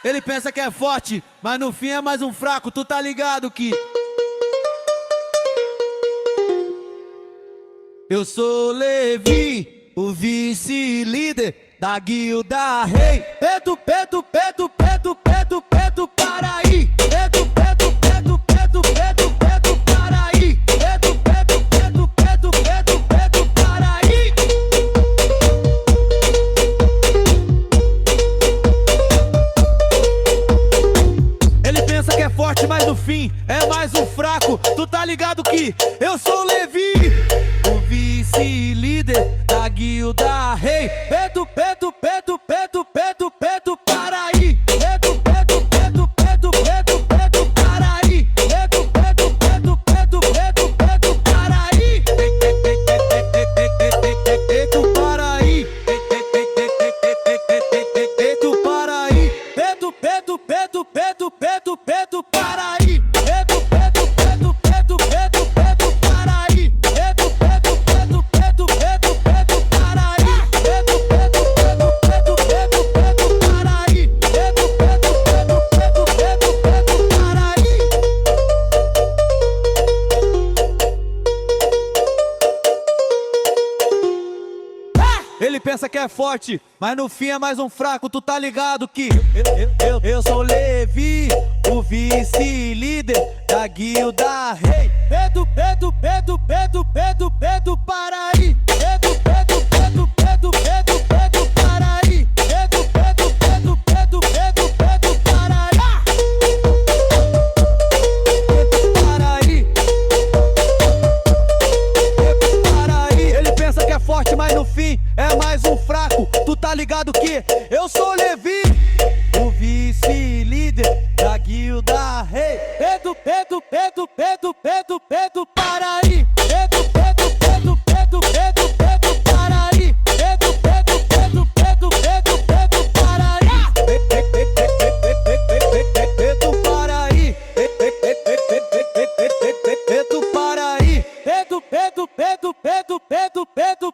Ele pensa que é forte, mas no fim é mais um fraco. Tu tá ligado que eu sou Levi, o vice-líder da guilda rei. Pedro, Pedro, Pedro, Pedro, Pedro, Pedro, para aí. Pedro, Pedro, Pedro, Pedro, Pedro, Pedro, para aí. Pedro, Pedro, Pedro, Pedro, Pedro, Pedro, para aí. Ele pensa que é forte, mas no fim é mais um fraco. Tu tá ligado que eu sou Levi, o vice-líder da guilda rei. Pedro, Pedro, Pedro, Pedro, Pedro, Pedro, para aí. Pedro, Pedro, Pedro, Pedro, Pedro, Pedro, para aí. Pedro, Pedro, Pedro, Pedro, Pedro, Pedro, para aí. Pedro, para aí. Pedro, para aí. Pedro, Pedro, Pedro, Pedro, Pedro, Pedro, para aí. Pedro, Pedro, Pedro, Pedro, Pedro, Pedro, para aí. Pedro, Pedro, Pedro, Pedro, Pedro, Pedro, para aí. Pedro, Pedro, Pedro, Pedro, Pedro, Pedro, para aí. Pedro, Pedro, Pedro, Pedro, Pedro, Pedro, para aí. Ele pensa que é forte, mas no fim é mais um fraco. Tu tá ligado que eu sou Levi, o vice-líder da guilda rei. Pedro, Pedro, Pedro, Pedro, Pedro, Pedro, para aí. Pedro, Pedro, Pedro, Pedro, Pedro, Pedro, para aí. Pedro, Pedro, Pedro, Pedro, Pedro, Pedro, para aí. Pedro, para aí. Pedro, para aí. Ele pensa que é forte, mas no fim é mais um fraco. Tu tá ligado que eu sou Levi, o vice-líder da guilda rei. Pedro, Pedro, Pedro, Pedro, Pedro, Pedro, para aí. Pedro, Pedro, Pedro, Pedro, Pedro, Pedro, para aí. Pedro, Pedro, Pedro, Pedro, Pedro, Pedro, para aí. Pedro, para aí. Pedro, para aí. Pedro, Pedro, Pedro, Pedro, Pedro, Pedro,